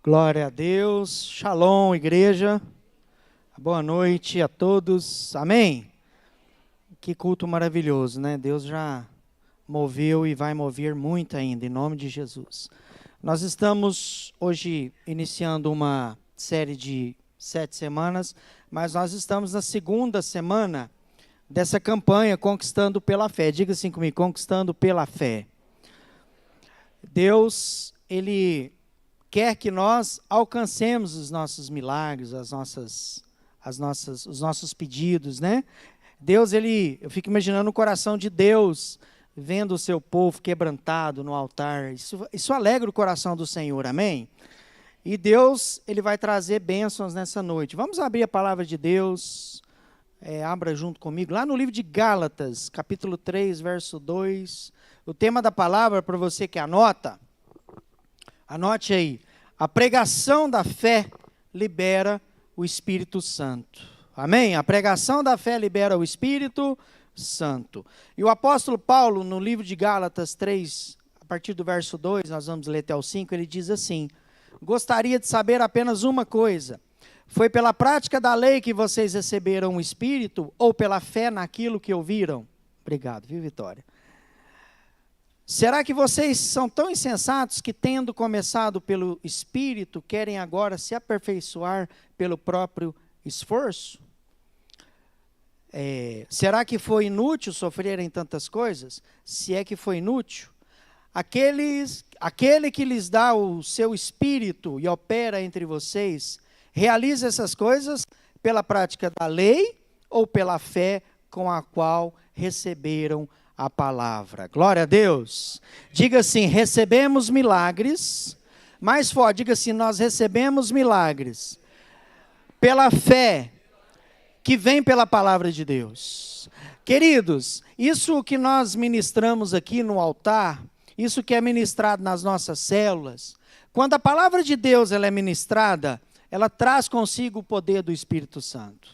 Glória a Deus, Shalom, igreja, boa noite a todos, amém? Que culto maravilhoso, né? Deus já moveu e vai mover muito ainda, em nome de Jesus. Nós estamos hoje iniciando uma série de 7 semanas, mas nós estamos na segunda semana dessa campanha Conquistando pela Fé. Diga assim comigo, Conquistando pela Fé. Deus, Ele quer que nós alcancemos os nossos milagres, os nossos pedidos, né? Deus, eu fico imaginando o coração de Deus, vendo o seu povo quebrantado no altar. Isso alegra o coração do Senhor, amém? E Deus, Ele vai trazer bênçãos nessa noite. Vamos abrir a palavra de Deus, abra junto comigo, lá no livro de Gálatas, capítulo 3, verso 2. O tema da palavra, para você que anota, anote aí. A pregação da fé libera o Espírito Santo. Amém? A pregação da fé libera o Espírito Santo. E o apóstolo Paulo, no livro de Gálatas 3, a partir do verso 2, nós vamos ler até o 5, ele diz assim: gostaria de saber apenas uma coisa. Foi pela prática da lei que vocês receberam o Espírito ou pela fé naquilo que ouviram? Obrigado, viu, Vitória? Será que vocês são tão insensatos que, tendo começado pelo Espírito, querem agora se aperfeiçoar pelo próprio esforço? Será que foi inútil sofrerem tantas coisas? Se é que foi inútil, aquele que lhes dá o seu Espírito e opera entre vocês, realiza essas coisas pela prática da lei ou pela fé com a qual receberam a palavra? Glória a Deus. Diga assim, recebemos milagres. Mais forte, diga assim, nós recebemos milagres pela fé que vem pela palavra de Deus. Queridos, isso que nós ministramos aqui no altar, isso que é ministrado nas nossas células, quando a palavra de Deus ela é ministrada, ela traz consigo o poder do Espírito Santo.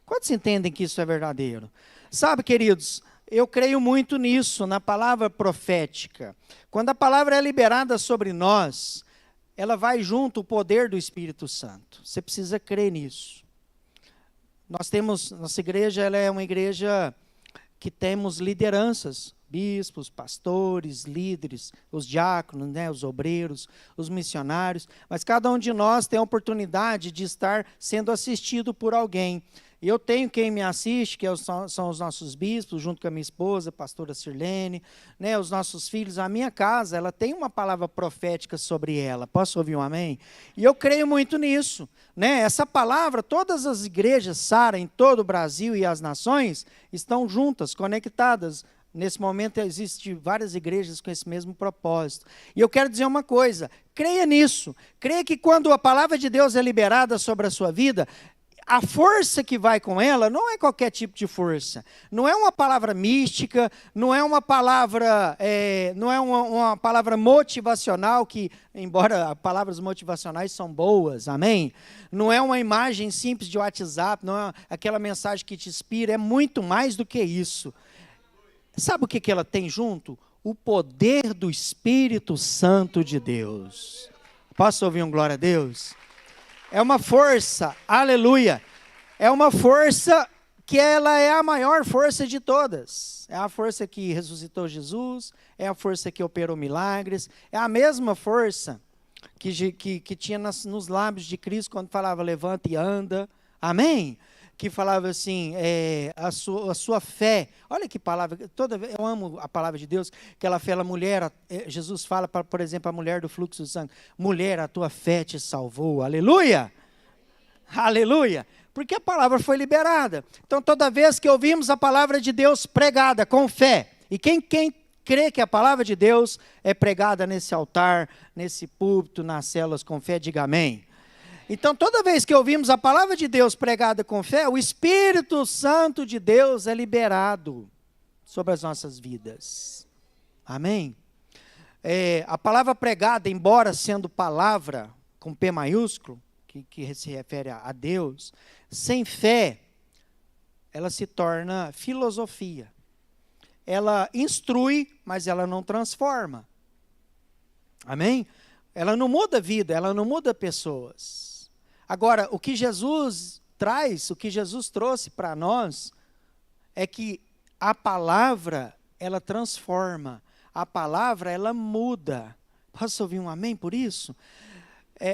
Quantos entendem que isso é verdadeiro? Sabe, queridos, eu creio muito nisso, na palavra profética. Quando a palavra é liberada sobre nós, ela vai junto o poder do Espírito Santo. Você precisa crer nisso. Nossa igreja ela é uma igreja que temos lideranças, bispos, pastores, líderes, os diáconos, né, os obreiros, os missionários, mas cada um de nós tem a oportunidade de estar sendo assistido por alguém. E eu tenho quem me assiste, que são os nossos bispos, junto com a minha esposa, a pastora Sirlene, né, os nossos filhos. A minha casa, ela tem uma palavra profética sobre ela. Posso ouvir um amém? E eu creio muito nisso. Né? Essa palavra, todas as igrejas Sara em todo o Brasil e as nações estão juntas, conectadas. Nesse momento existem várias igrejas com esse mesmo propósito. E eu quero dizer uma coisa, creia nisso. Creia que quando a palavra de Deus é liberada sobre a sua vida, a força que vai com ela não é qualquer tipo de força. Não é uma palavra mística, não é uma palavra, uma palavra motivacional, que, embora palavras motivacionais são boas, amém? Não é uma imagem simples de WhatsApp, não é aquela mensagem que te inspira, é muito mais do que isso. Sabe o que ela tem junto? O poder do Espírito Santo de Deus. Posso ouvir um glória a Deus? É uma força, aleluia, é uma força que ela é a maior força de todas. É a força que ressuscitou Jesus, é a força que operou milagres, é a mesma força que tinha nos lábios de Cristo quando falava levanta e anda, amém? Que falava assim, a sua fé, olha que palavra, eu amo a palavra de Deus, aquela fé, mulher, Jesus fala, por exemplo, a mulher do fluxo de sangue, mulher, a tua fé te salvou, aleluia, aleluia, porque a palavra foi liberada. Então toda vez que ouvimos a palavra de Deus pregada com fé, e quem crê que a palavra de Deus é pregada nesse altar, nesse púlpito, nas células com fé, diga amém. Então, toda vez que ouvimos a palavra de Deus pregada com fé, o Espírito Santo de Deus é liberado sobre as nossas vidas. Amém? A palavra pregada, embora sendo palavra com P maiúsculo, que se refere a Deus, sem fé, ela se torna filosofia. Ela instrui, mas ela não transforma. Amém? Ela não muda vida, ela não muda pessoas. Agora, o que Jesus traz, o que Jesus trouxe para nós, é que a palavra, ela transforma. A palavra, ela muda. Posso ouvir um amém por isso?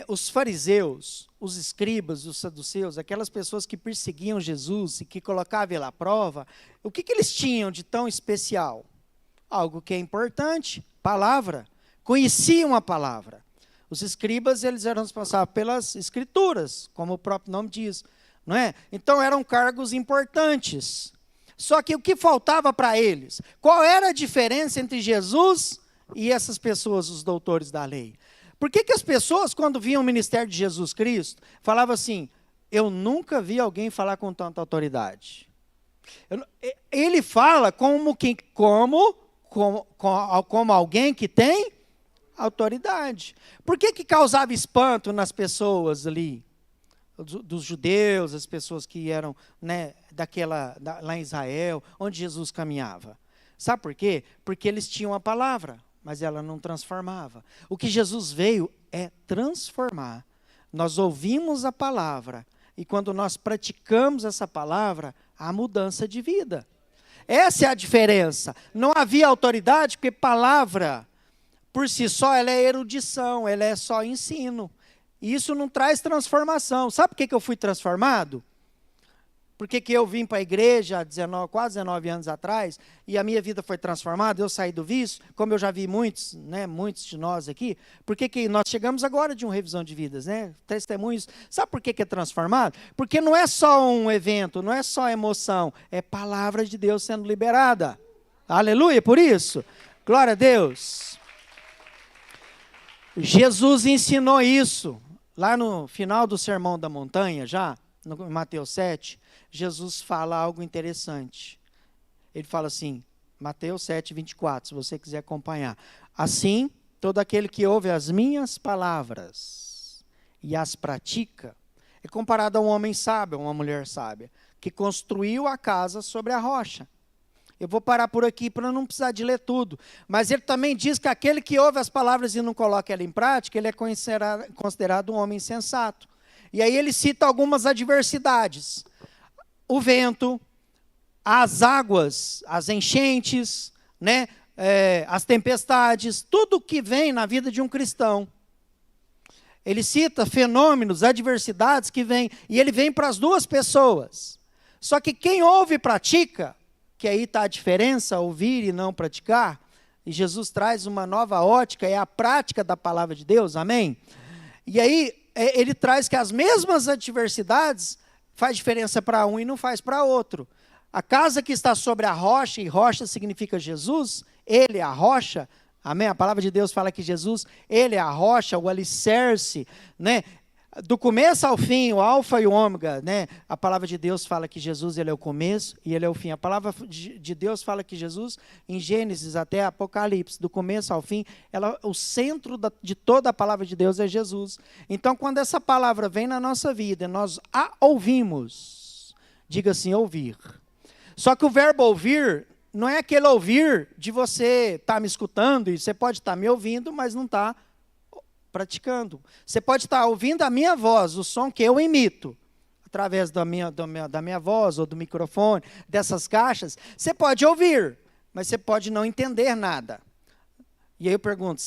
Os fariseus, os escribas, os saduceus, aquelas pessoas que perseguiam Jesus e que colocavam ele à prova, o que eles tinham de tão especial? Algo que é importante, palavra. Conheciam a palavra. Os escribas, eles eram responsáveis pelas escrituras, como o próprio nome diz, não é? Então eram cargos importantes. Só que o que faltava para eles? Qual era a diferença entre Jesus e essas pessoas, os doutores da lei? Por que as pessoas, quando viam o ministério de Jesus Cristo, falavam assim, eu nunca vi alguém falar com tanta autoridade. Ele fala como alguém que tem autoridade. Por que causava espanto nas pessoas ali? Dos judeus, as pessoas que eram, né, lá em Israel, onde Jesus caminhava. Sabe por quê? Porque eles tinham a palavra, mas ela não transformava. O que Jesus veio é transformar. Nós ouvimos a palavra, e quando nós praticamos essa palavra, há mudança de vida. Essa é a diferença. Não havia autoridade, porque palavra, por si só, ela é erudição, ela é só ensino. E isso não traz transformação. Sabe por que eu fui transformado? Por que eu vim para a igreja há quase 19 anos atrás, e a minha vida foi transformada, eu saí do vício, como eu já vi muitos, né, muitos de nós aqui. Por que nós chegamos agora de uma revisão de vidas, né? Testemunhos. Sabe por que é transformado? Porque não é só um evento, não é só emoção, é palavra de Deus sendo liberada. Aleluia, por isso. Glória a Deus. Jesus ensinou isso. Lá no final do Sermão da Montanha, já, no Mateus 7, Jesus fala algo interessante. Ele fala assim, Mateus 7, 24, se você quiser acompanhar. Assim, todo aquele que ouve as minhas palavras e as pratica, é comparado a um homem sábio, a uma mulher sábia, que construiu a casa sobre a rocha. Eu vou parar por aqui para não precisar de ler tudo. Mas ele também diz que aquele que ouve as palavras e não coloca ela em prática, ele é considerado um homem insensato. E aí ele cita algumas adversidades. O vento, as águas, as enchentes, né? As tempestades, tudo que vem na vida de um cristão. Ele cita fenômenos, adversidades que vêm, e ele vem para as duas pessoas. Só que quem ouve e pratica, que aí está a diferença, ouvir e não praticar, e Jesus traz uma nova ótica, é a prática da palavra de Deus, amém? E aí, ele traz que as mesmas adversidades faz diferença para um e não faz para outro. A casa que está sobre a rocha, e rocha significa Jesus, ele é a rocha, amém? A palavra de Deus fala que Jesus, ele é a rocha, o alicerce, né? Do começo ao fim, o alfa e o ômega, né? A palavra de Deus fala que Jesus, ele é o começo e ele é o fim. A palavra de Deus fala que Jesus, em Gênesis até Apocalipse, do começo ao fim, o centro de toda a palavra de Deus é Jesus. Então, quando essa palavra vem na nossa vida, nós a ouvimos. Diga assim, ouvir. Só que o verbo ouvir não é aquele ouvir de você estar me escutando, e você pode estar me ouvindo, mas não está praticando. Você pode estar ouvindo a minha voz, o som que eu imito, através da minha voz, ou do microfone, dessas caixas. Você pode ouvir, mas você pode não entender nada. E aí eu pergunto,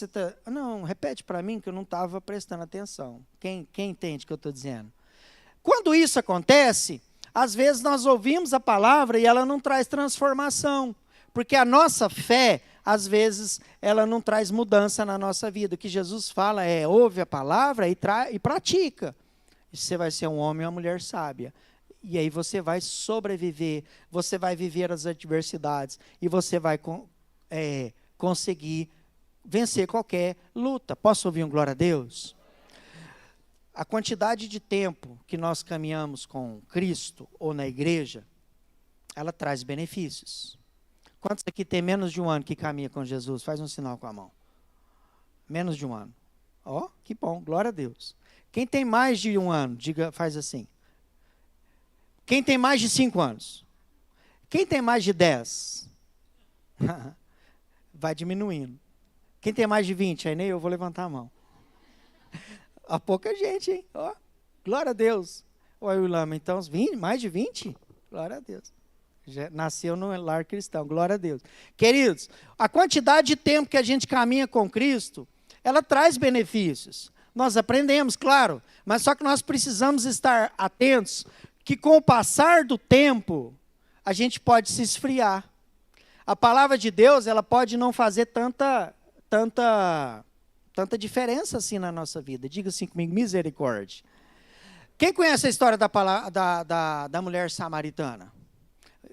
não, repete para mim que eu não estava prestando atenção. Quem entende o que eu estou dizendo? Quando isso acontece, às vezes nós ouvimos a palavra e ela não traz transformação, porque a nossa fé, às vezes, ela não traz mudança na nossa vida. O que Jesus fala é, ouve a palavra e pratica. E você vai ser um homem ou uma mulher sábia. E aí você vai sobreviver, você vai viver as adversidades, e você vai conseguir vencer qualquer luta. Posso ouvir um glória a Deus? A quantidade de tempo que nós caminhamos com Cristo ou na igreja, ela traz benefícios. Quantos aqui tem menos de um ano que caminha com Jesus? Faz um sinal com a mão. Menos de um ano. Ó, que bom, glória a Deus. Quem tem mais de um ano, faz assim. Quem tem mais de 5 anos? Quem tem mais de 10? Vai diminuindo. Quem tem mais de 20? Aí nem eu vou levantar a mão. Há pouca gente, hein? Ó, glória a Deus. Oi, Wilama, então, mais de 20? Glória a Deus. Já nasceu no lar cristão, glória a Deus. Queridos, a quantidade de tempo que a gente caminha com Cristo, ela traz benefícios. Nós aprendemos, claro, mas só que nós precisamos estar atentos que com o passar do tempo, a gente pode se esfriar. A palavra de Deus, ela pode não fazer tanta diferença assim na nossa vida. Diga assim comigo, misericórdia. Quem conhece a história da mulher samaritana?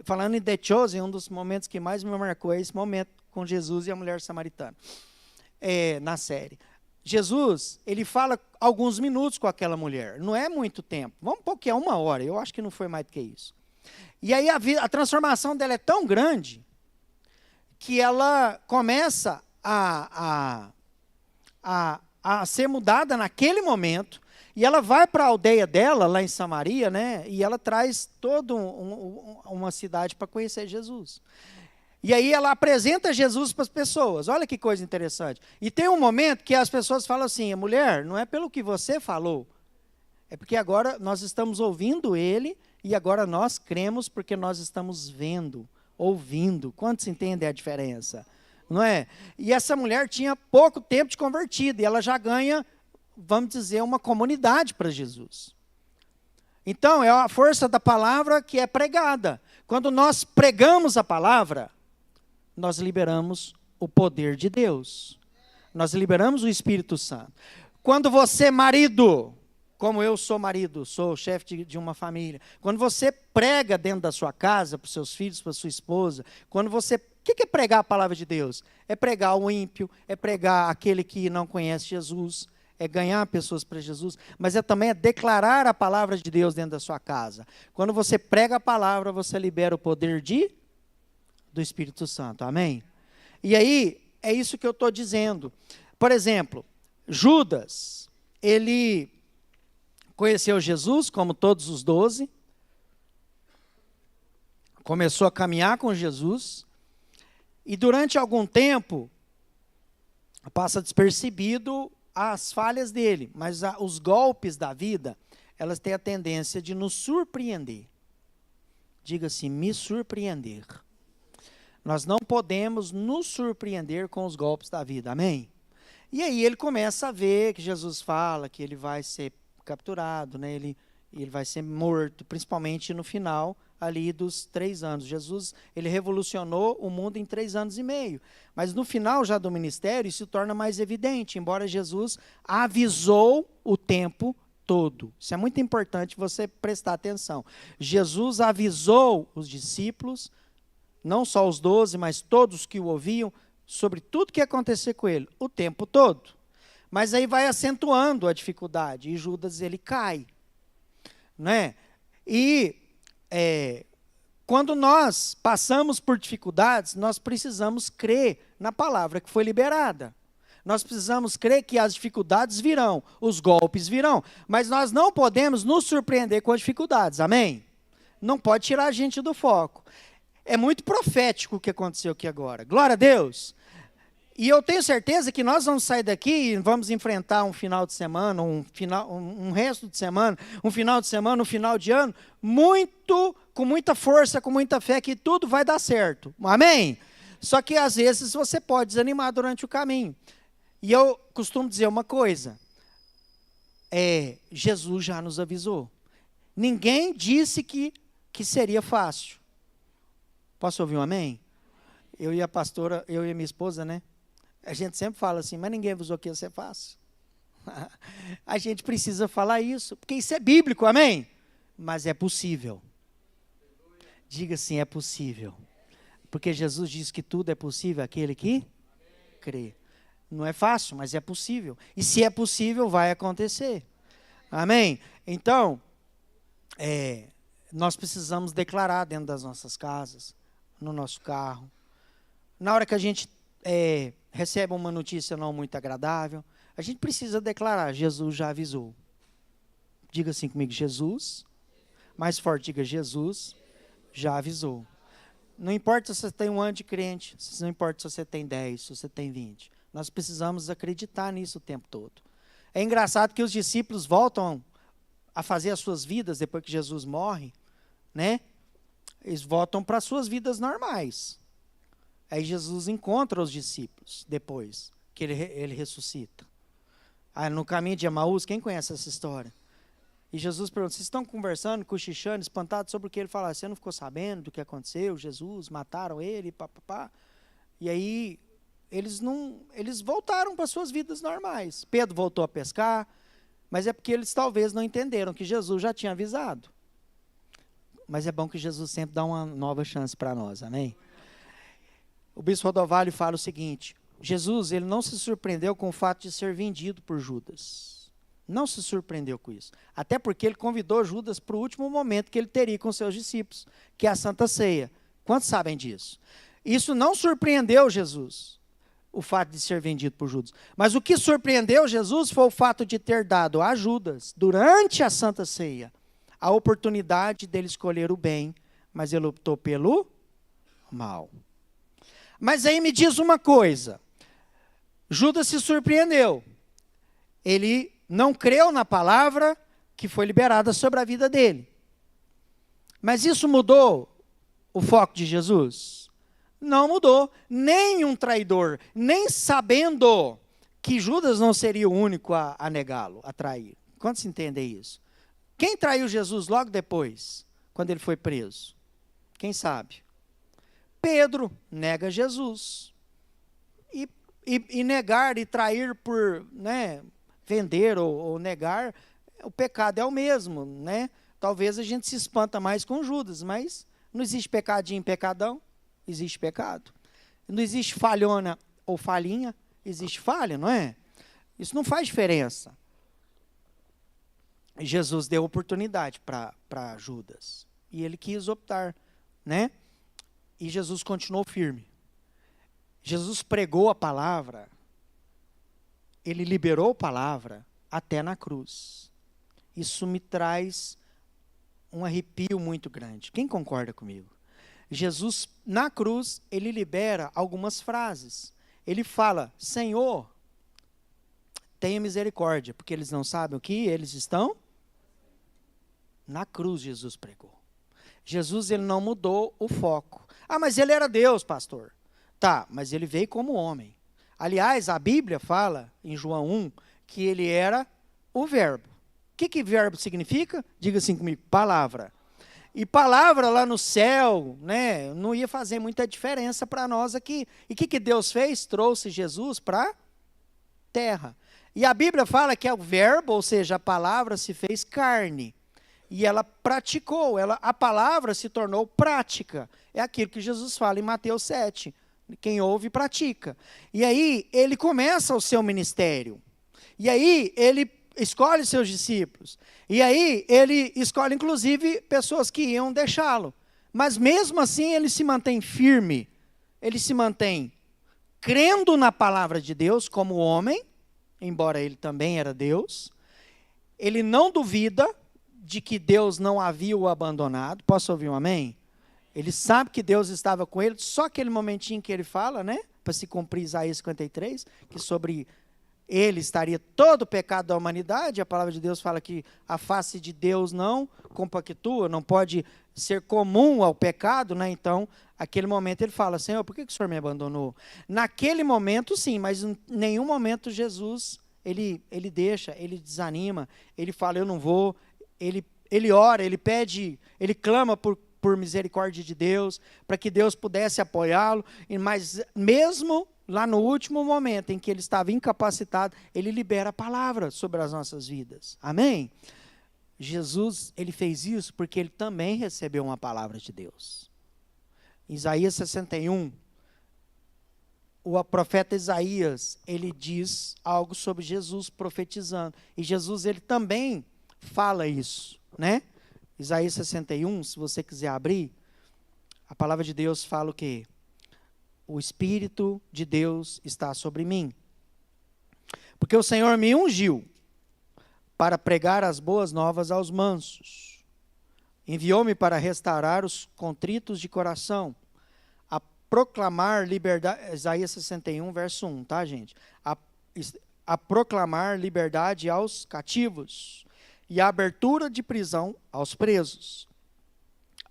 Falando em The Chosen, um dos momentos que mais me marcou é esse momento com Jesus e a mulher samaritana, na série. Jesus, ele fala alguns minutos com aquela mulher, não é muito tempo, vamos pôr que é 1 hora, eu acho que não foi mais do que isso. E aí a transformação dela é tão grande, que ela começa a ser mudada naquele momento, e ela vai para a aldeia dela, lá em Samaria, né? E ela traz toda uma cidade para conhecer Jesus. E aí ela apresenta Jesus para as pessoas. Olha que coisa interessante. E tem um momento que as pessoas falam assim, mulher, não é pelo que você falou, é porque agora nós estamos ouvindo ele, e agora nós cremos porque nós estamos vendo, ouvindo. Quantos entendem a diferença? Não é? E essa mulher tinha pouco tempo de convertida, e ela já ganha, vamos dizer, uma comunidade para Jesus. Então, é a força da palavra que é pregada. Quando nós pregamos a palavra, nós liberamos o poder de Deus. Nós liberamos o Espírito Santo. Quando você, marido, como eu sou marido, sou chefe de uma família, quando você prega dentro da sua casa, para os seus filhos, para a sua esposa, quando você... O que é pregar a palavra de Deus? É pregar o ímpio, é pregar aquele que não conhece Jesus, é ganhar pessoas para Jesus, mas também é declarar a palavra de Deus dentro da sua casa. Quando você prega a palavra, você libera o poder do Espírito Santo, amém? E aí, é isso que eu estou dizendo. Por exemplo, Judas, ele conheceu Jesus, como todos os 12, começou a caminhar com Jesus, e durante algum tempo, passa despercebido as falhas dele, mas os golpes da vida, elas têm a tendência de nos surpreender. Diga assim, me surpreender. Nós não podemos nos surpreender com os golpes da vida, amém? E aí ele começa a ver que Jesus fala que ele vai ser capturado, né? Ele vai ser morto, principalmente no final ali dos 3 anos. Jesus, ele revolucionou o mundo em 3 anos e meio. Mas no final já do ministério, isso se torna mais evidente, embora Jesus avisou o tempo todo. Isso é muito importante você prestar atenção. Jesus avisou os discípulos, não só os 12, mas todos que o ouviam, sobre tudo que ia acontecer com ele, o tempo todo. Mas aí vai acentuando a dificuldade, e Judas, ele cai. Né? E quando nós passamos por dificuldades, nós precisamos crer na palavra que foi liberada. Nós precisamos crer que as dificuldades virão, os golpes virão, mas nós não podemos nos surpreender com as dificuldades, amém? Não pode tirar a gente do foco. É muito profético o que aconteceu aqui agora, glória a Deus. E eu tenho certeza que nós vamos sair daqui e vamos enfrentar um final de semana, um resto de semana, um final de semana, um final de ano, com muita força, com muita fé, que tudo vai dar certo. Amém? Só que às vezes você pode desanimar durante o caminho. E eu costumo dizer uma coisa, Jesus já nos avisou. Ninguém disse que seria fácil. Posso ouvir um amém? Eu e a pastora, eu e a minha esposa, né? A gente sempre fala assim, mas ninguém avisou que ia ser fácil. A gente precisa falar isso, porque isso é bíblico, amém? Mas é possível. Diga assim, é possível. Porque Jesus diz que tudo é possível àquele que crê. Não é fácil, mas é possível. E se é possível, vai acontecer. Amém? Então, nós precisamos declarar dentro das nossas casas, no nosso carro. Na hora que a gente recebe uma notícia não muito agradável, a gente precisa declarar, Jesus já avisou. Diga assim comigo, Jesus, mais forte, diga, Jesus já avisou. Não importa se você tem 1 ano de crente, não importa se você tem 10, se você tem 20. Nós precisamos acreditar nisso o tempo todo. É engraçado que os discípulos voltam a fazer as suas vidas depois que Jesus morre, né? Eles voltam para as suas vidas normais. Aí Jesus encontra os discípulos depois que ele ressuscita. No caminho de Emaús, quem conhece essa história? E Jesus pergunta, vocês estão conversando, cochichando, espantados sobre o que ele fala? Você não ficou sabendo do que aconteceu? Jesus, mataram ele, papapá. E aí, eles voltaram para suas vidas normais. Pedro voltou a pescar, mas é porque eles talvez não entenderam que Jesus já tinha avisado. Mas é bom que Jesus sempre dá uma nova chance para nós, amém? O bispo Rodovalho fala o seguinte, Jesus, ele não se surpreendeu com o fato de ser vendido por Judas. Não se surpreendeu com isso. Até porque ele convidou Judas para o último momento que ele teria com seus discípulos, que é a Santa Ceia. Quantos sabem disso? Isso não surpreendeu Jesus, o fato de ser vendido por Judas. Mas o que surpreendeu Jesus foi o fato de ter dado a Judas, durante a Santa Ceia, a oportunidade dele escolher o bem, mas ele optou pelo mal. Mas aí me diz uma coisa, Judas se surpreendeu. Ele não creu na palavra que foi liberada sobre a vida dele. Mas isso mudou o foco de Jesus? Não mudou. Nem um traidor, nem sabendo que Judas não seria o único a negá-lo, a trair. Quantos entendem isso? Quem traiu Jesus logo depois, quando ele foi preso? Quem sabe? Pedro nega Jesus. E negar e trair por, né, vender ou negar, o pecado é o mesmo, né? Talvez a gente se espanta mais com Judas, mas não existe pecadinho, pecadão, existe pecado. Não existe falhona ou falhinha, existe falha, não é? Isso não faz diferença. Jesus deu oportunidade para Judas, e ele quis optar, né? E Jesus continuou firme. Jesus pregou a palavra, ele liberou a palavra até na cruz. Isso me traz um arrepio muito grande. Quem concorda comigo? Jesus, na cruz, ele libera algumas frases. Ele fala, Senhor, tenha misericórdia, porque eles não sabem o que eles estão. Na cruz Jesus pregou. Jesus, ele não mudou o foco. Mas ele era Deus, pastor. Tá, mas ele veio como homem. Aliás, a Bíblia fala, em João 1, que ele era o verbo. O que verbo significa? Diga assim comigo, palavra. E palavra lá no céu, né, não ia fazer muita diferença para nós aqui. E o que Deus fez? Trouxe Jesus para a terra. E a Bíblia fala que é o verbo, ou seja, a palavra se fez carne. E ela praticou, a palavra se tornou prática. É aquilo que Jesus fala em Mateus 7. Quem ouve, pratica. E aí, ele começa o seu ministério. E aí, ele escolhe seus discípulos. E aí, ele escolhe, inclusive, pessoas que iam deixá-lo. Mas, mesmo assim, ele se mantém firme. Ele se mantém crendo na palavra de Deus como homem, embora ele também era Deus. Ele não duvida de que Deus não havia o abandonado. Posso ouvir um amém? Ele sabe que Deus estava com ele, só aquele momentinho que ele fala, né, para se cumprir Isaías 53, que sobre ele estaria todo o pecado da humanidade. A palavra de Deus fala que a face de Deus não compactua, não pode ser comum ao pecado, né? Então, aquele momento ele fala, Senhor, por que o Senhor me abandonou? Naquele momento sim, mas em nenhum momento Jesus, ele deixa, ele desanima, ele fala, eu não vou, ele ora, ele pede, ele clama por misericórdia de Deus, para que Deus pudesse apoiá-lo, mas mesmo lá no último momento em que ele estava incapacitado, ele libera a palavra sobre as nossas vidas. Amém? Jesus, ele fez isso porque ele também recebeu uma palavra de Deus. Isaías 61, o profeta Isaías, ele diz algo sobre Jesus profetizando. E Jesus, ele também fala isso, né? Isaías 61, se você quiser abrir, a palavra de Deus fala o quê? O Espírito de Deus está sobre mim. Porque o Senhor me ungiu para pregar as boas novas aos mansos. Enviou-me para restaurar os contritos de coração, a proclamar liberdade, Isaías 61, verso 1, tá, gente? a proclamar liberdade aos cativos e a abertura de prisão aos presos,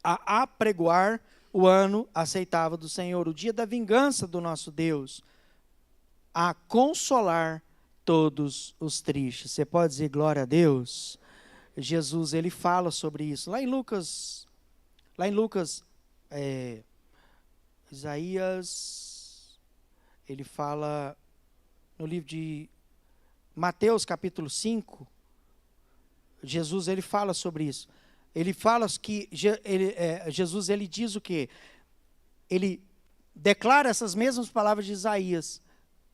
a apregoar o ano aceitável do Senhor, o dia da vingança do nosso Deus, a consolar todos os tristes. Você pode dizer glória a Deus? Jesus, ele fala sobre isso. Lá em Lucas, Isaías, ele fala no livro de Mateus, capítulo 5, Jesus, ele fala sobre isso. Ele fala que, Jesus, ele diz o quê? Ele declara essas mesmas palavras de Isaías,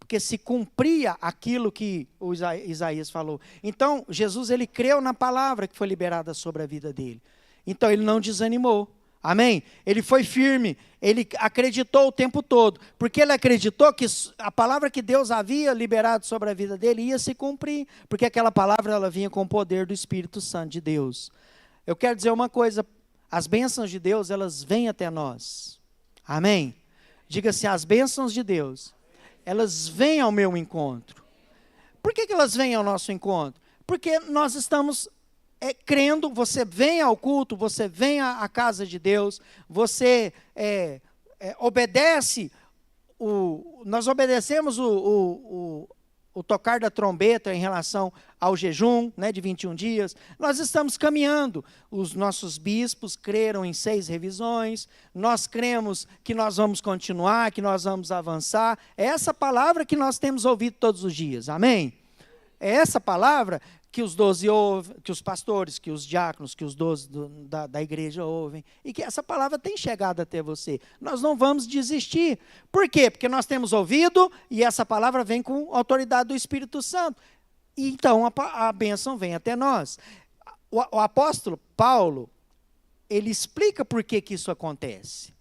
porque se cumpria aquilo que o Isaías falou. Então, Jesus, ele creu na palavra que foi liberada sobre a vida dele. Então, ele não desanimou. Amém? Ele foi firme, ele acreditou o tempo todo, porque ele acreditou que a palavra que Deus havia liberado sobre a vida dele ia se cumprir, porque aquela palavra ela vinha com o poder do Espírito Santo de Deus. Eu quero dizer uma coisa, as bênçãos de Deus, elas vêm até nós. Amém? Diga assim, as bênçãos de Deus, elas vêm ao meu encontro. Por que elas vêm ao nosso encontro? Porque nós estamos crendo, você vem ao culto, você vem à casa de Deus, você obedece, nós obedecemos o tocar da trombeta em relação ao jejum, né, de 21 dias, nós estamos caminhando, os nossos bispos creram em 6 revisões, nós cremos que nós vamos continuar, que nós vamos avançar, é essa palavra que nós temos ouvido todos os dias, amém? É essa palavra que os 12 ouvem, que os pastores, que os diáconos, que os 12 da igreja ouvem, e que essa palavra tem chegado até você. Nós não vamos desistir. Por quê? Porque nós temos ouvido, e essa palavra vem com autoridade do Espírito Santo. E então a bênção vem até nós. O apóstolo Paulo, ele explica por que isso acontece.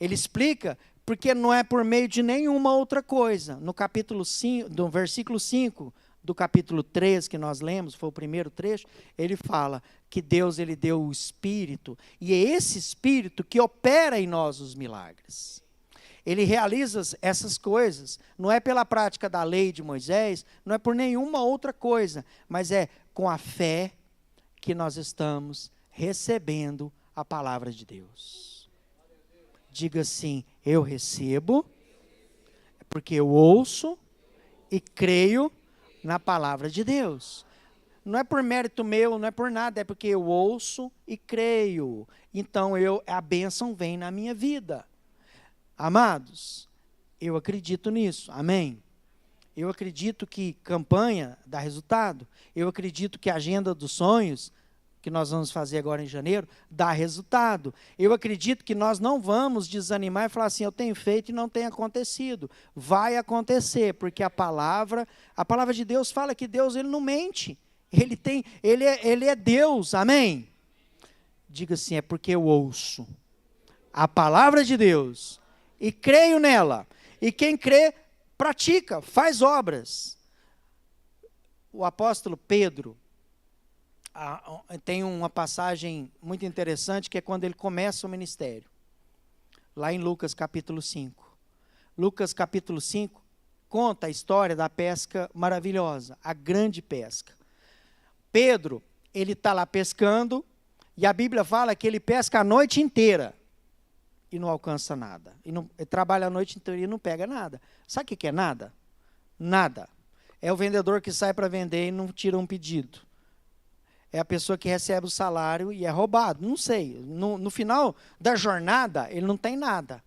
Ele explica porque não é por meio de nenhuma outra coisa. No capítulo 5, no versículo 5, do capítulo 3 que nós lemos, foi o primeiro trecho, ele fala que Deus ele deu o Espírito, e é esse Espírito que opera em nós os milagres. Ele realiza essas coisas, não é pela prática da lei de Moisés, não é por nenhuma outra coisa, mas é com a fé que nós estamos recebendo a palavra de Deus. Diga assim, eu recebo, porque eu ouço e creio na palavra de Deus. Não é por mérito meu, não é por nada, é porque eu ouço e creio. Então a bênção vem na minha vida. Amados, eu acredito nisso, amém? Eu acredito que campanha dá resultado. Eu acredito que a agenda dos sonhos, que nós vamos fazer agora em janeiro, dá resultado. Eu acredito que nós não vamos desanimar e falar assim, eu tenho feito e não tem acontecido. Vai acontecer, porque a palavra de Deus fala que Deus ele não mente. Ele é Deus, amém? Diga assim, é porque eu ouço a palavra de Deus e creio nela. E quem crê, pratica, faz obras. O apóstolo Pedro, tem uma passagem muito interessante, que é quando ele começa o ministério. Lá em Lucas capítulo 5. Lucas capítulo 5 conta a história da pesca maravilhosa, a grande pesca. Pedro, ele está lá pescando, e a Bíblia fala que ele pesca a noite inteira, e não alcança nada. Ele trabalha a noite inteira e não pega nada. Sabe o que é nada? Nada. É o vendedor que sai para vender e não tira um pedido. É a pessoa que recebe o salário e é roubado. Não sei. No final da jornada, ele não tem nada.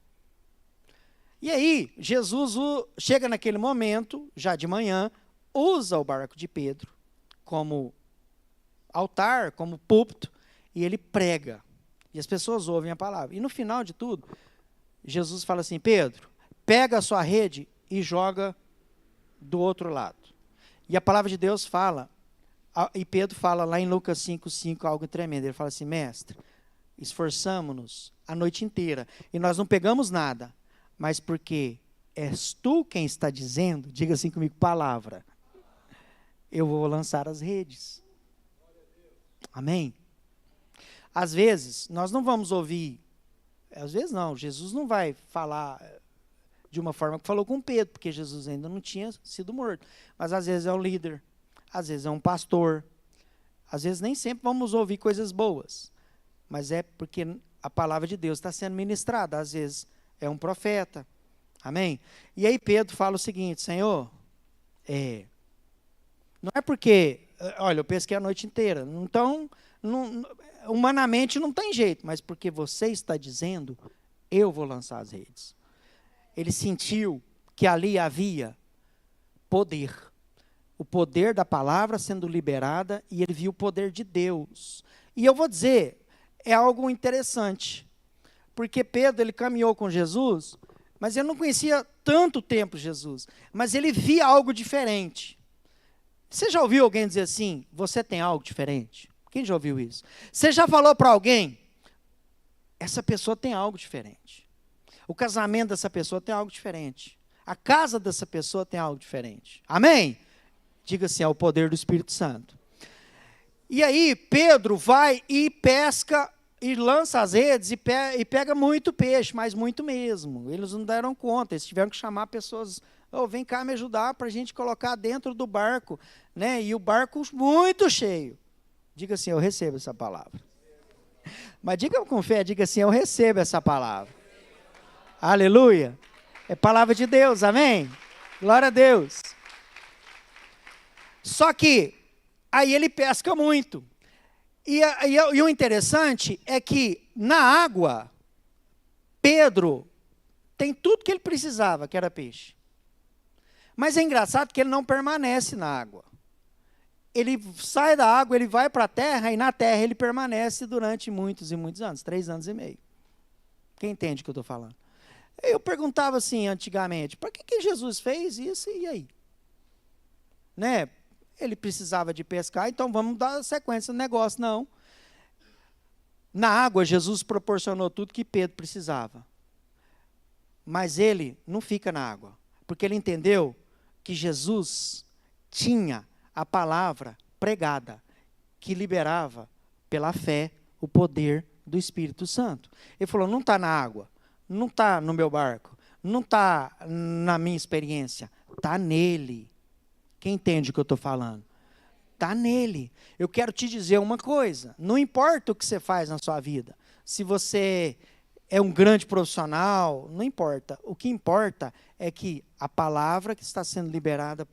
E aí, Jesus chega naquele momento, já de manhã, usa o barco de Pedro como altar, como púlpito, e ele prega. E as pessoas ouvem a palavra. E no final de tudo, Jesus fala assim, Pedro, pega a sua rede e joga do outro lado. E a palavra de Deus fala, e Pedro fala lá em Lucas 5:5 algo tremendo. Ele fala assim, mestre, esforçamo-nos a noite inteira e nós não pegamos nada, mas porque és tu quem está dizendo, diga assim comigo, palavra, eu vou lançar as redes. Amém? Às vezes, nós não vamos ouvir, às vezes não, Jesus não vai falar de uma forma que falou com Pedro, porque Jesus ainda não tinha sido morto. Mas às vezes é um líder, às vezes é um pastor, às vezes nem sempre vamos ouvir coisas boas, mas é porque a palavra de Deus está sendo ministrada, às vezes é um profeta, amém? E aí Pedro fala o seguinte: Senhor, não é porque, olha, eu pesquei a noite inteira, então, humanamente não tem jeito, mas porque você está dizendo, eu vou lançar as redes. Ele sentiu que ali havia poder, o poder da palavra sendo liberada, e ele viu o poder de Deus. E eu vou dizer, é algo interessante, porque Pedro, ele caminhou com Jesus, mas ele não conhecia tanto tempo Jesus, mas ele via algo diferente. Você já ouviu alguém dizer assim, você tem algo diferente? Quem já ouviu isso? Você já falou para alguém, essa pessoa tem algo diferente. O casamento dessa pessoa tem algo diferente. A casa dessa pessoa tem algo diferente. Amém? Diga assim, é o poder do Espírito Santo. E aí, Pedro vai e pesca, e lança as redes, e pega muito peixe, mas muito mesmo. Eles não deram conta, eles tiveram que chamar pessoas, vem cá me ajudar para a gente colocar dentro do barco, né? E o barco muito cheio. Diga assim, eu recebo essa palavra. Mas diga com fé, diga assim, eu recebo essa palavra. Aleluia. É palavra de Deus, amém? Glória a Deus. Só que, aí ele pesca muito. E o interessante é que, na água, Pedro tem tudo que ele precisava, que era peixe. Mas é engraçado que ele não permanece na água. Ele sai da água, ele vai para a terra, e na terra ele permanece durante muitos e muitos anos, 3 anos e meio. Quem entende o que eu estou falando? Eu perguntava assim, antigamente, para que Jesus fez isso e aí? Né? Ele precisava de pescar, então vamos dar sequência no negócio. Não. Na água, Jesus proporcionou tudo que Pedro precisava. Mas ele não fica na água, porque ele entendeu que Jesus tinha a palavra pregada, que liberava pela fé o poder do Espírito Santo. Ele falou, não está na água, não está no meu barco, não está na minha experiência, está nele. Quem entende o que eu estou falando? Está nele. Eu quero te dizer uma coisa, não importa o que você faz na sua vida, se você é um grande profissional, não importa. O que importa é que a palavra que está sendo liberada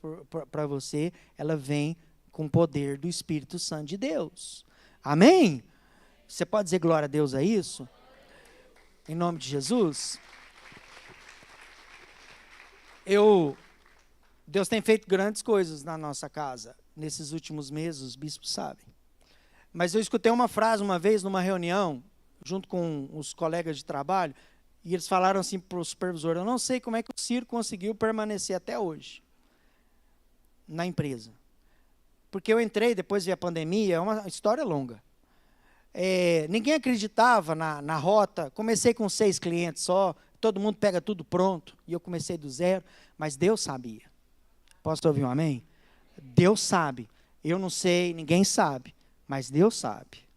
para você, ela vem com o poder do Espírito Santo de Deus. Amém? Você pode dizer glória a Deus a isso? Em nome de Jesus? Deus tem feito grandes coisas na nossa casa, nesses últimos meses, os bispos sabem. Mas eu escutei uma frase uma vez, numa reunião, junto com os colegas de trabalho, e eles falaram assim para o supervisor, eu não sei como é que o Ciro conseguiu permanecer até hoje, na empresa. Porque eu entrei, depois veio a pandemia, é uma história longa. Ninguém acreditava na rota, comecei com 6 clientes só, todo mundo pega tudo pronto, e eu comecei do zero, mas Deus sabia. Posso ouvir um amém? Deus sabe, eu não sei, ninguém sabe, mas Deus sabe.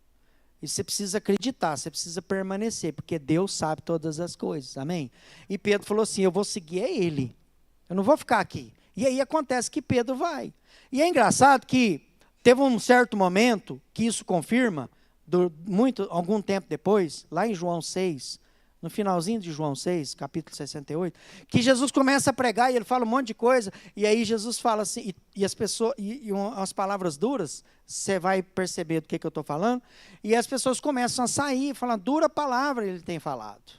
E você precisa acreditar, você precisa permanecer, porque Deus sabe todas as coisas, amém? E Pedro falou assim, eu vou seguir ele, eu não vou ficar aqui. E aí acontece que Pedro vai. E é engraçado que teve um certo momento, que isso confirma, algum tempo depois, lá em João 6, no finalzinho de João 6, capítulo 68, que Jesus começa a pregar e ele fala um monte de coisa, e aí Jesus fala assim, e as pessoas, as palavras duras, você vai perceber do que eu estou falando, e as pessoas começam a sair, falando, dura palavra ele tem falado,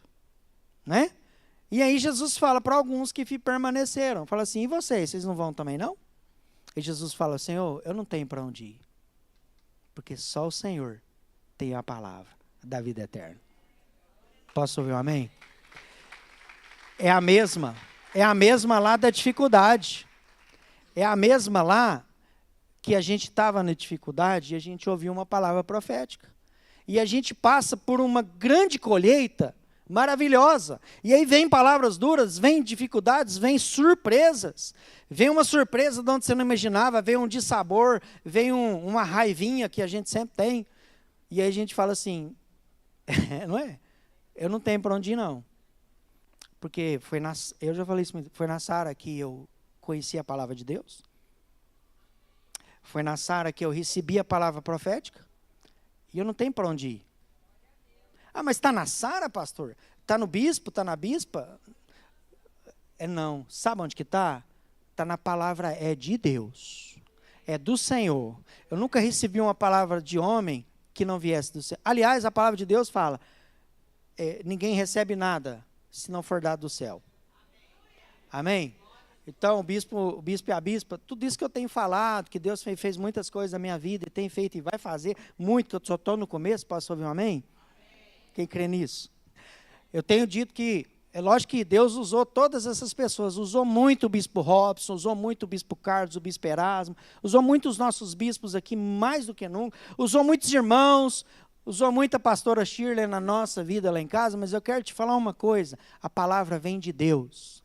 né? E aí Jesus fala para alguns que permaneceram, fala assim, e vocês não vão também não? E Jesus fala, Senhor, eu não tenho para onde ir, porque só o Senhor tem a palavra da vida eterna. Posso ouvir um amém? É a mesma lá da dificuldade. É a mesma lá que a gente estava na dificuldade e a gente ouviu uma palavra profética. E a gente passa por uma grande colheita maravilhosa. E aí vem palavras duras, vem dificuldades, vem surpresas. Vem uma surpresa de onde você não imaginava, vem um dissabor, vem uma raivinha que a gente sempre tem. E aí a gente fala assim, não é? Eu não tenho para onde ir, não. Porque eu já falei isso, foi na Sara que eu conheci a palavra de Deus. Foi na Sara que eu recebi a palavra profética. E eu não tenho para onde ir. Ah, mas está na Sara, pastor? Está no bispo? Está na bispa? Não. Sabe onde que está? Está na palavra de Deus. É do Senhor. Eu nunca recebi uma palavra de homem que não viesse do Senhor. Aliás, a palavra de Deus fala, ninguém recebe nada se não for dado do céu. Amém? Então, o bispo e a bispa, tudo isso que eu tenho falado, que Deus fez muitas coisas na minha vida, e tem feito e vai fazer muito, que eu só estou no começo, posso ouvir um amém? Quem crê nisso? Eu tenho dito que, é lógico que Deus usou todas essas pessoas, usou muito o bispo Robson, usou muito o bispo Carlos, o bispo Erasmo, usou muito os nossos bispos aqui, mais do que nunca, usou muitos irmãos, usou muito a pastora Shirley na nossa vida lá em casa, mas eu quero te falar uma coisa, a palavra vem de Deus.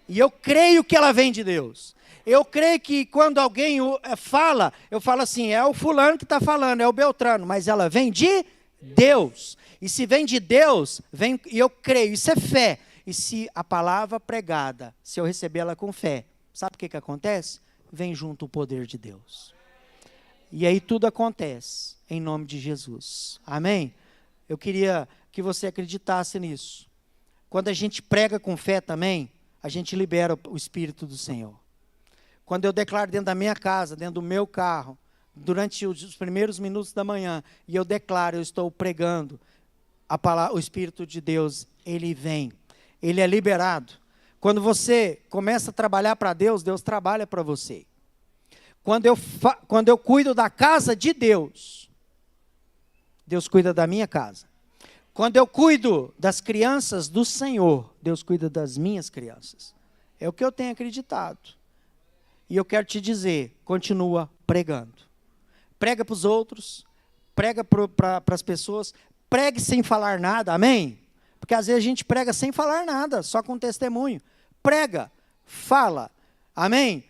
E eu creio que ela vem de Deus. Eu creio que quando alguém fala, eu falo assim, é o fulano que está falando, é o Beltrano, mas ela vem de Deus. E se vem de Deus, vem, e eu creio, isso é fé. E se a palavra pregada, se eu receber ela com fé, sabe o que acontece? Vem junto o poder de Deus. E aí tudo acontece, em nome de Jesus. Amém? Eu queria que você acreditasse nisso. Quando a gente prega com fé também, a gente libera o Espírito do Senhor. Quando eu declaro dentro da minha casa, dentro do meu carro, durante os primeiros minutos da manhã, e eu declaro, eu estou pregando, o Espírito de Deus, ele vem, ele é liberado. Quando você começa a trabalhar para Deus, Deus trabalha para você. Quando eu cuido da casa de Deus, Deus cuida da minha casa. Quando eu cuido das crianças do Senhor, Deus cuida das minhas crianças. É o que eu tenho acreditado. E eu quero te dizer, continua pregando. Prega para os outros, prega para as pessoas, pregue sem falar nada, amém? Porque às vezes a gente prega sem falar nada, só com testemunho. Prega, fala, amém?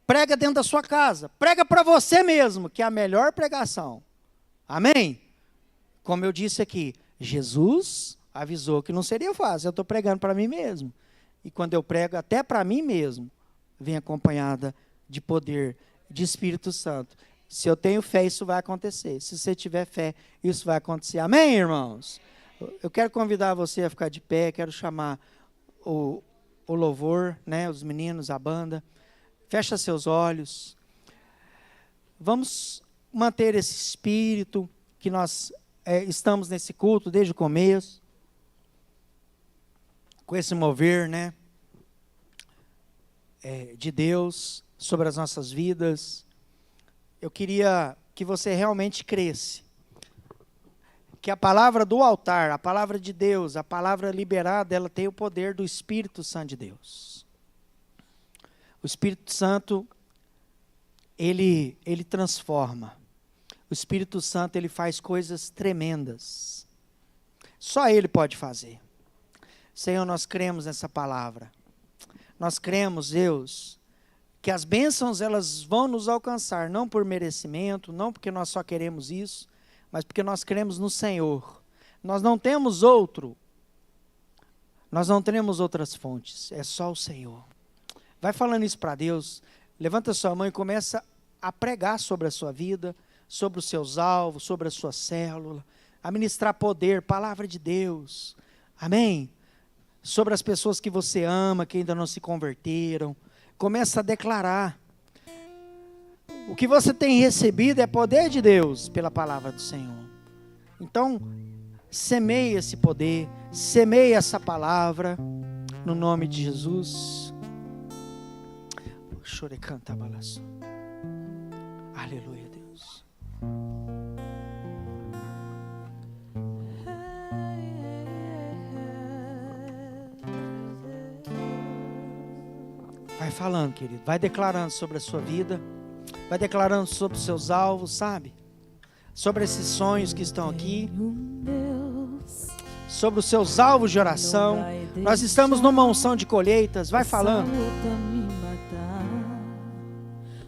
Prega dentro da sua casa, prega para você mesmo, que é a melhor pregação. Amém? Como eu disse aqui, Jesus avisou que não seria fácil, eu estou pregando para mim mesmo. E quando eu prego até para mim mesmo, vem acompanhada de poder, de Espírito Santo. Se eu tenho fé, isso vai acontecer. Se você tiver fé, isso vai acontecer. Amém, irmãos? Eu quero convidar você a ficar de pé, quero chamar o louvor, né, os meninos, a banda. Fecha seus olhos. Vamos manter esse espírito que nós estamos nesse culto desde o começo, com esse mover, né, de Deus sobre as nossas vidas. Eu queria que você realmente cresce, que a palavra do altar, a palavra de Deus, a palavra liberada, ela tem o poder do Espírito Santo de Deus. O Espírito Santo, ele transforma. O Espírito Santo, ele faz coisas tremendas. Só Ele pode fazer. Senhor, nós cremos nessa palavra. Nós cremos, Deus, que as bênçãos, elas vão nos alcançar, não por merecimento, não porque nós só queremos isso, mas porque nós cremos no Senhor. Nós não temos outras fontes, é só o Senhor. Vai falando isso para Deus, levanta sua mão e começa a pregar sobre a sua vida, sobre os seus alvos, sobre a sua célula, a ministrar poder, palavra de Deus, amém? Sobre as pessoas que você ama, que ainda não se converteram, começa a declarar. O que você tem recebido é poder de Deus, pela palavra do Senhor. Então, semeie esse poder, semeie essa palavra, no nome de Jesus. Aleluia, Deus. Vai falando, querido, vai declarando sobre a sua vida, vai declarando sobre os seus alvos, sabe? Sobre esses sonhos que estão aqui, sobre os seus alvos de oração. Nós estamos numa unção de colheitas, vai falando.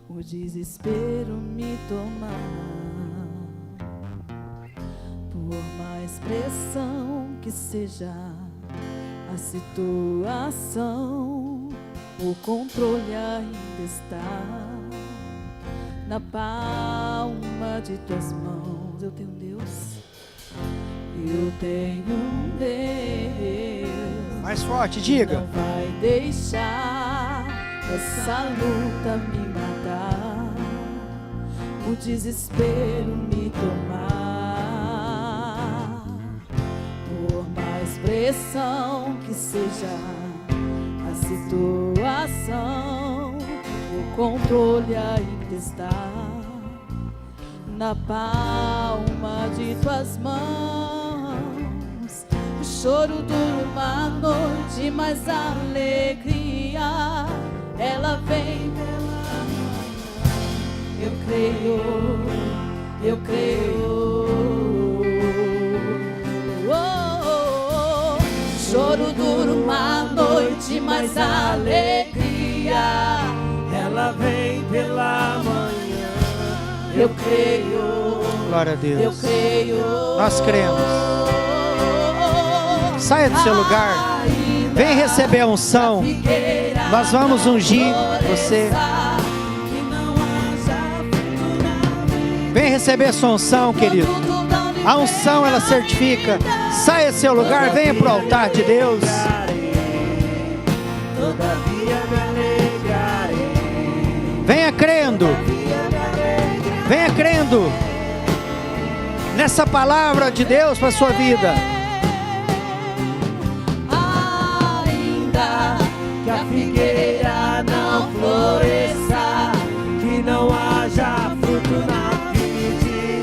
O desespero me tomar, por mais pressão que seja, a situação, o controle ainda está na palma de tuas mãos. Eu tenho um Deus, eu tenho um Deus. Mais forte, diga. Não vai deixar essa luta me matar, o desespero me tomar. Por mais pressão que seja a situação, o controle ainda está na palma de tuas mãos. O choro dura uma noite, mas a alegria ela vem pela manhã. Eu creio, eu creio. Choro dura uma noite, mas a alegria ela vem pela manhã. Eu creio. Glória a Deus. Eu creio. Nós cremos. Saia do seu lugar. Vem receber a unção. Nós vamos ungir você. Vem receber a sua unção, querido. A unção, ela certifica. Saia do seu lugar, venha para o altar de Deus. Venha crendo. Venha crendo nessa palavra de Deus para a sua vida. Ainda que a figueira não floresça, que não haja fruto na vide,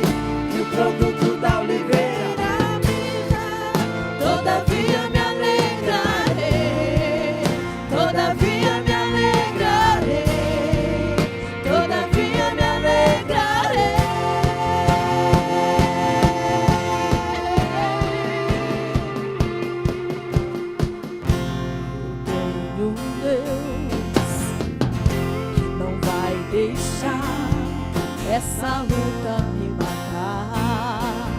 que o produto da oliveira, todavia me alegrarei, todavia me alegrarei, todavia me alegrarei. Tenho um Deus que não vai deixar essa luta me matar,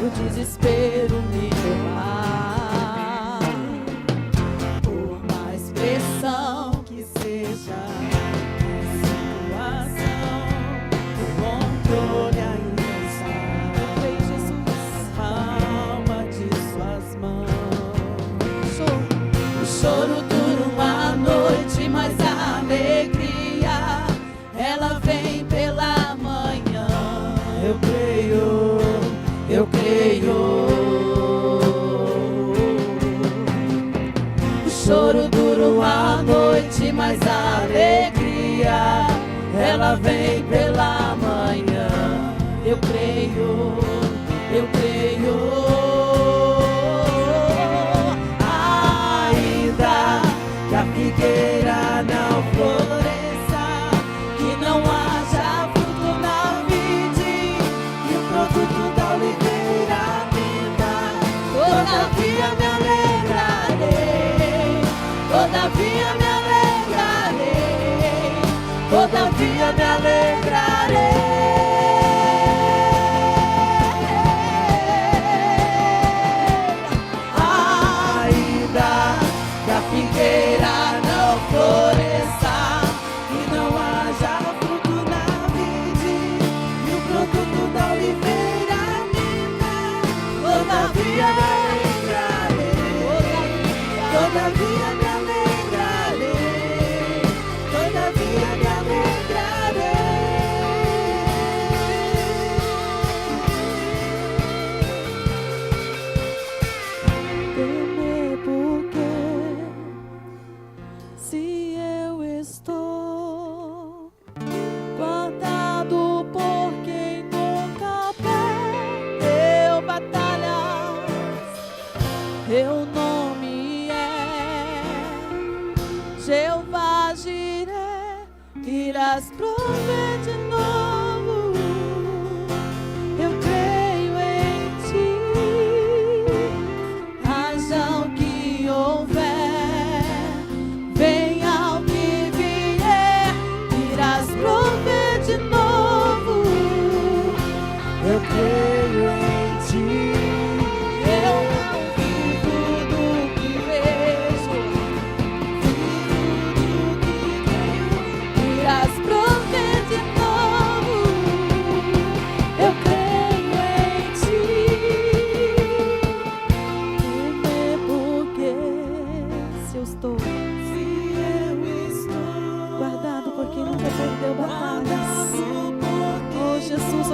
o desespero me tomar. Por mais pressão que seja a situação, o controle ainda está. Eu creio, Jesus, palma de suas mãos. O choro dura uma noite, mas a alegria ela vem pela manhã. Eu creio, eu creio. O choro dura uma noite, mas a alegria ela vem pela manhã. Eu creio, eu creio. Ainda que a figueira não floresça, que não haja fruto na vide, e o produto da oliveira minta, todavia me alegrarei, todavia me alegrarei, todavia me alegrarei.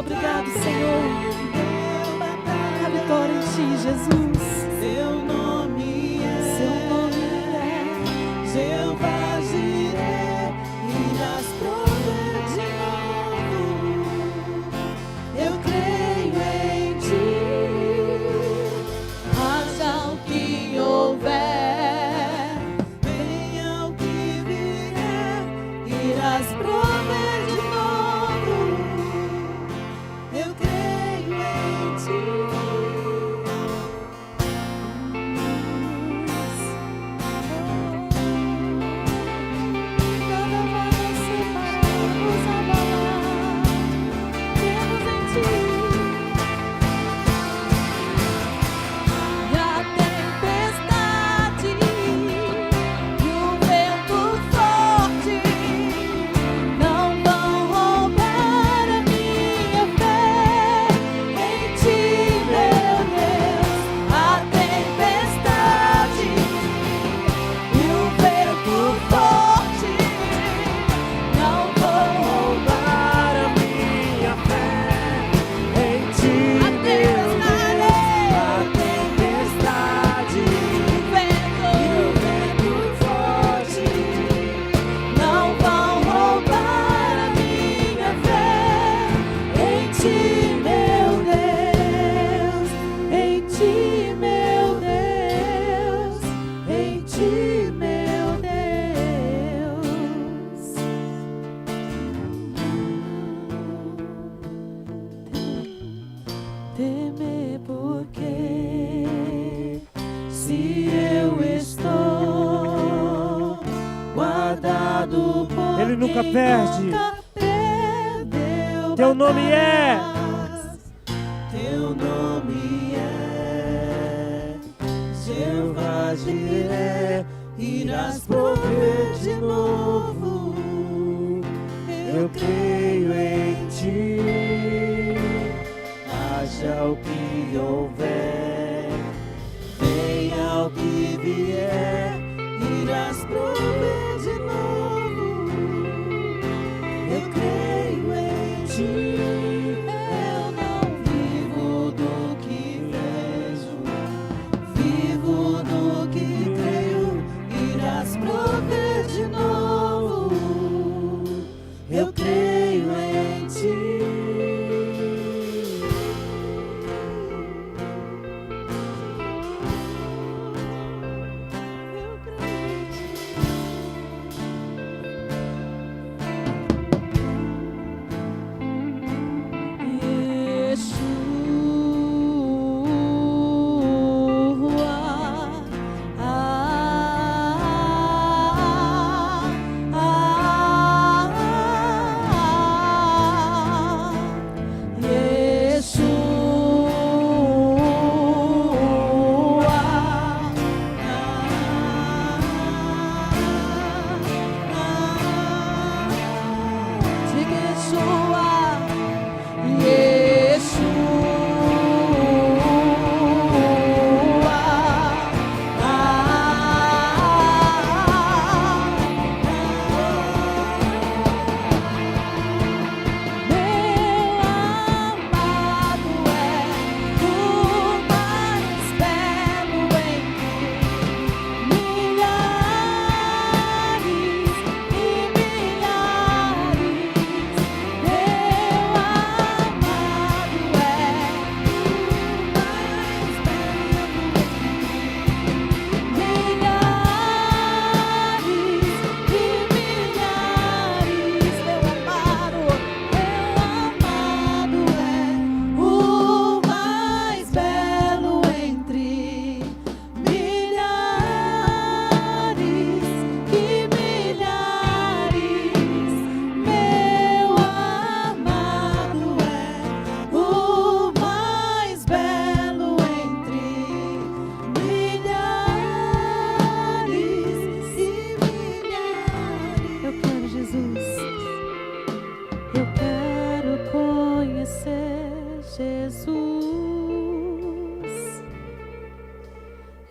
obrigado, Senhor. A vitória em Ti, Jesus. Seu nome é Jeová Jireh, e nas provas de novo eu creio em Ti. Haja o que houver, Venha o que vier, irás prover de novo. Eu creio em Ti. nada vai nos separar, nos abalar. Temos em Ti. E a tempestade e o vento forte não vão roubar a minha fé em Ti, meu Deus. A tempestade e o vento forte não vão roubar a minha fé Em Ti, A meu Deus, a tempestade tempestade e o vento forte não vão roubar a minha fé em Ti, meu Deus, em Ti, meu Deus, em Ti, meu Deus. Temer porque se eu estou guardado por Ele nunca quem perde. nunca perdeu Teu nome é. batalhas. Teu nome é Jeová Jireh, irás prover de novo. Eu creio em Ti. Haja o que houver, venha o que vier, irás prover de novo. Eu creio em Ti. Eu não vivo do que vejo, vivo do que creio, irás prover de novo. Eu creio em Ti.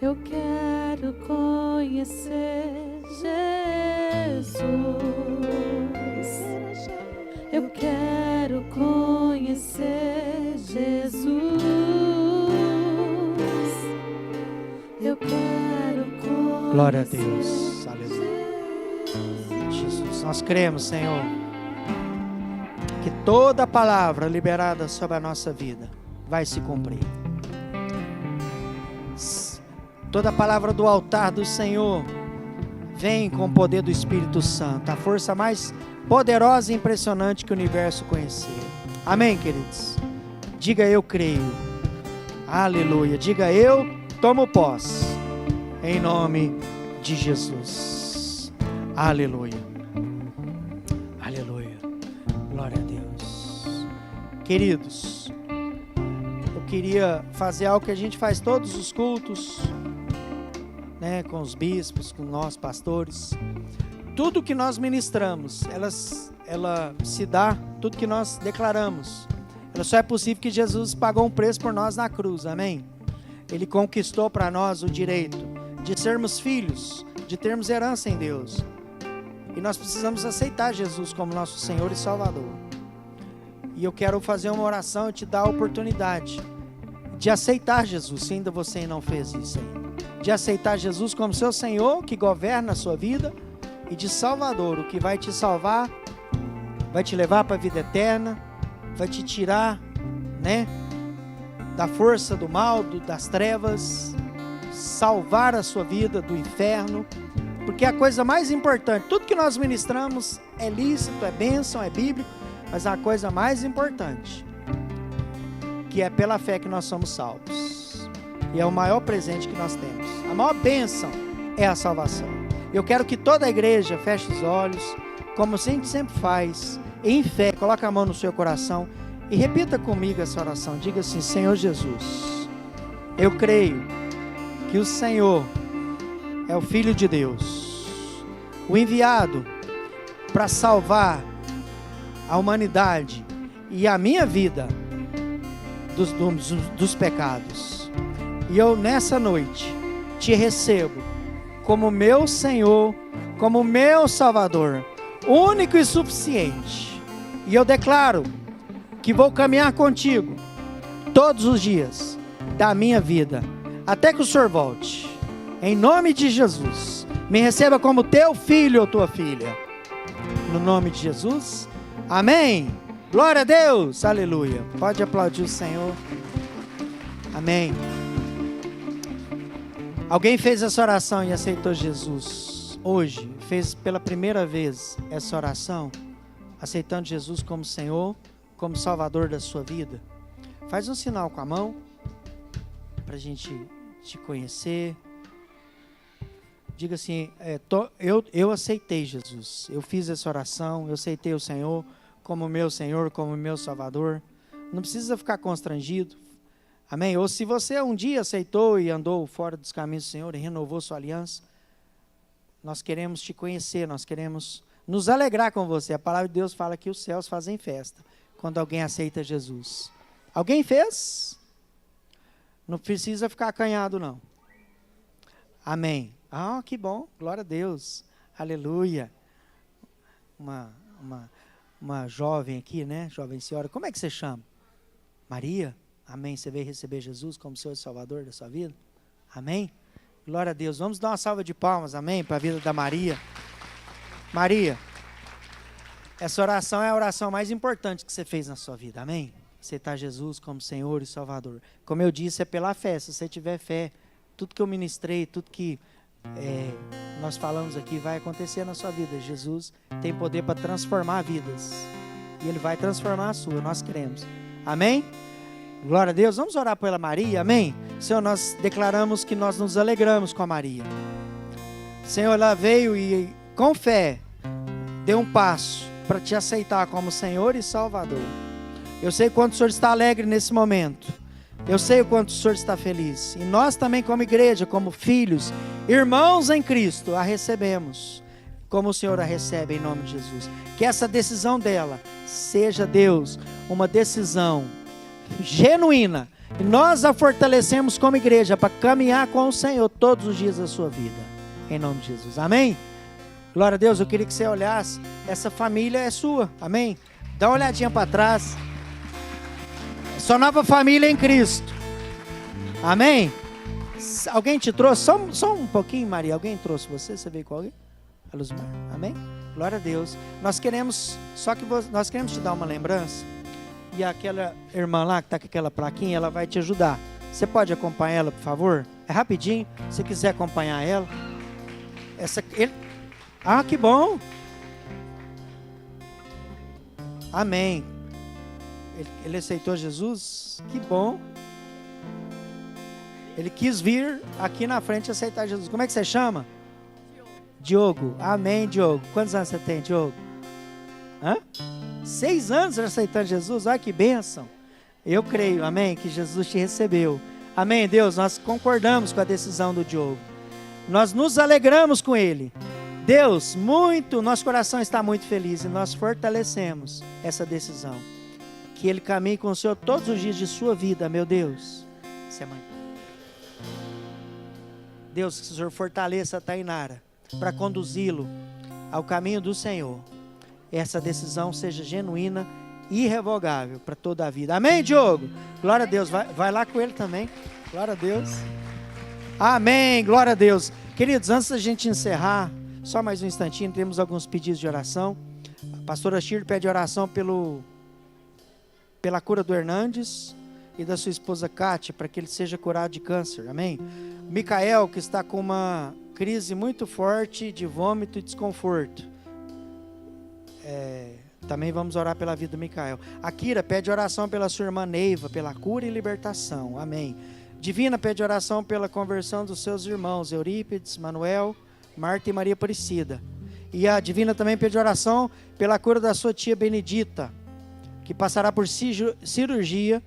Eu quero conhecer Jesus. Eu quero conhecer conhecer Jesus. Eu quero conhecer. Glória a Deus. Aleluia. Jesus, nós cremos, Senhor, que toda palavra liberada sobre a nossa vida vai se cumprir. Toda palavra do altar do Senhor vem com o poder do Espírito Santo, a força mais poderosa e impressionante que o universo conheceu. Amém, queridos? Diga eu creio. Aleluia. Diga eu tomo posse. Em nome de Jesus. Aleluia. Aleluia. Glória a Deus. Queridos, eu queria fazer algo que a gente faz todos os cultos, né, com os bispos, com nós pastores. Tudo que nós ministramos, ela se dá, tudo que nós declaramos, ela só é possível que Jesus pagou um preço por nós na cruz, amém? Ele conquistou para nós o direito de sermos filhos, de termos herança em Deus. E nós precisamos aceitar Jesus como nosso Senhor e Salvador. E eu quero fazer uma oração e te dar a oportunidade de aceitar Jesus, se ainda você não fez isso ainda. De aceitar Jesus como seu Senhor, que governa a sua vida, e de Salvador, o que vai te salvar, vai te levar para a vida eterna, vai te tirar, né, da força do mal, das trevas, salvar a sua vida do inferno, porque a coisa mais importante, tudo que nós ministramos é lícito, é bênção, é bíblico, mas a coisa mais importante, que é pela fé que nós somos salvos. E é o maior presente que nós temos. A maior bênção é a salvação. Eu quero que toda a igreja feche os olhos, como a gente sempre faz, em fé, coloque a mão no seu coração e repita comigo essa oração. Diga assim: Senhor Jesus, eu creio que o Senhor é o Filho de Deus, o enviado para salvar a humanidade e a minha vida dos pecados. E eu nessa noite te recebo como meu Senhor, como meu Salvador, único e suficiente. E eu declaro que vou caminhar contigo todos os dias da minha vida, até que o Senhor volte. Em nome de Jesus, me receba como teu filho ou tua filha. No nome de Jesus, amém. Glória a Deus, aleluia. Pode aplaudir o Senhor. Amém. Alguém fez essa oração e aceitou Jesus hoje, fez pela primeira vez essa oração, aceitando Jesus como Senhor, como Salvador da sua vida? Faz um sinal com a mão, para a gente te conhecer. Diga assim: eu aceitei Jesus, eu fiz essa oração, eu aceitei o Senhor, como meu Salvador. Não precisa ficar constrangido. Amém? Ou se você um dia aceitou e andou fora dos caminhos do Senhor e renovou sua aliança, nós queremos te conhecer, nós queremos nos alegrar com você. A palavra de Deus fala que os céus fazem festa quando alguém aceita Jesus. Alguém fez? Não precisa ficar acanhado, não. Amém. Ah, que bom, glória a Deus, aleluia. Uma jovem aqui, né? Jovem senhora, como é que você chama? Maria? Amém, você veio receber Jesus como Senhor e Salvador da sua vida? Amém? Glória a Deus, vamos dar uma salva de palmas, amém, para a vida da Maria. Maria, essa oração é a oração mais importante que você fez na sua vida, amém? Aceitar Jesus como Senhor e Salvador. Como eu disse, é pela fé. Se você tiver fé, tudo que eu ministrei, tudo que nós falamos aqui vai acontecer na sua vida. Jesus tem poder para transformar vidas, e Ele vai transformar a sua, nós cremos. Amém? Glória a Deus. Vamos orar pela Maria, amém? Senhor, nós declaramos que nós nos alegramos com a Maria. Senhor, ela veio e com fé deu um passo para te aceitar como Senhor e Salvador. Eu sei quanto o Senhor está alegre nesse momento. Eu sei o quanto o Senhor está feliz. E nós também, como igreja, como filhos, irmãos em Cristo, a recebemos como o Senhor a recebe, em nome de Jesus. Que essa decisão dela seja, Deus, uma decisão genuína. E nós a fortalecemos como igreja para caminhar com o Senhor todos os dias da sua vida. Em nome de Jesus. Amém? Glória a Deus. Eu queria que você olhasse. Essa família é sua. Amém? Dá uma olhadinha para trás. Sua nova família em Cristo. Amém? Alguém te trouxe? Só um pouquinho, Maria. Alguém trouxe você? Você veio com alguém? A Luzmar. Amém? Glória a Deus. Nós queremos te dar uma lembrança. E aquela irmã lá que está com aquela plaquinha, ela vai te ajudar. Você pode acompanhar ela, por favor? É rapidinho. Se você quiser acompanhar ela. Que bom. Amém. Ele aceitou Jesus? Que bom. Ele quis vir aqui na frente aceitar Jesus. Como é que você chama? Diogo. Amém, Diogo. Quantos anos você tem, Diogo? 6 anos aceitando Jesus? Olha que bênção. Eu creio, amém, que Jesus te recebeu. Amém, Deus, nós concordamos com a decisão do Diogo. Nós nos alegramos com ele. Deus, nosso coração está muito feliz e nós fortalecemos essa decisão. Que ele caminhe com o Senhor todos os dias de sua vida, meu Deus. Deus, que o Senhor fortaleça a Tainara para conduzi-lo ao caminho do Senhor. Essa decisão seja genuína e irrevogável para toda a vida. Amém, Diogo? Glória a Deus. Vai lá com ele também. Glória a Deus. Amém. Glória a Deus. Queridos, antes da gente encerrar, só mais um instantinho, temos alguns pedidos de oração. A pastora Shirley pede oração pela cura do Hernandes e da sua esposa Kátia, para que ele seja curado de câncer. Amém? Micael, que está com uma crise muito forte de vômito e desconforto. Também vamos orar pela vida do Micael. A Kira pede oração pela sua irmã Neiva, pela cura e libertação. Amém. Divina pede oração pela conversão dos seus irmãos, Eurípides, Manuel, Marta e Maria Aparecida. E a Divina também pede oração pela cura da sua tia Benedita, que passará por cirurgia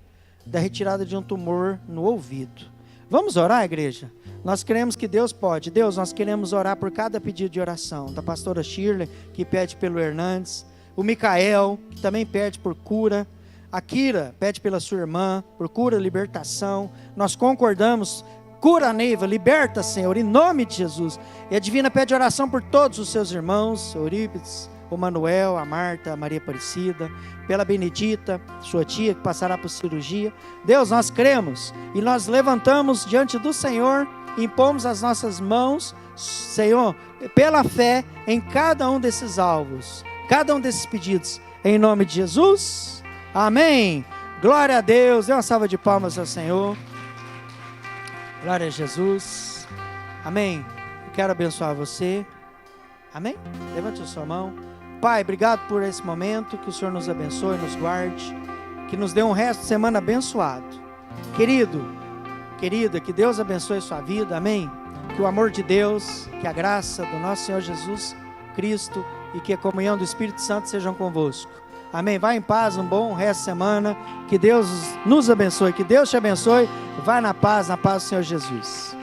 da retirada de um tumor no ouvido. Vamos orar, igreja? Nós cremos que Deus pode. Deus, nós queremos orar por cada pedido de oração. Da pastora Shirley, que pede pelo Hernandes. O Micael, que também pede por cura. A Kira pede pela sua irmã, por cura, libertação. Nós concordamos. Cura a Neiva, liberta, Senhor, em nome de Jesus. E a Divina pede oração por todos os seus irmãos, Eurípides, o Manuel, a Marta, a Maria Aparecida, pela Benedita, sua tia, que passará por cirurgia. Deus, nós cremos e nós levantamos diante do Senhor, impomos as nossas mãos, Senhor, pela fé em cada um desses alvos, cada um desses pedidos, em nome de Jesus. Amém. Glória a Deus. Dê uma salva de palmas ao Senhor. Glória a Jesus. Amém. Eu quero abençoar você. Amém? Levante a sua mão. Pai, obrigado por esse momento. Que o Senhor nos abençoe, nos guarde. Que nos dê um resto de semana abençoado. Querido, querida, que Deus abençoe sua vida. Amém? Que o amor de Deus, que a graça do nosso Senhor Jesus Cristo e que a comunhão do Espírito Santo sejam convosco. Amém? Vai em paz, um bom resto de semana. Que Deus nos abençoe. Que Deus te abençoe. Vai na paz do Senhor Jesus.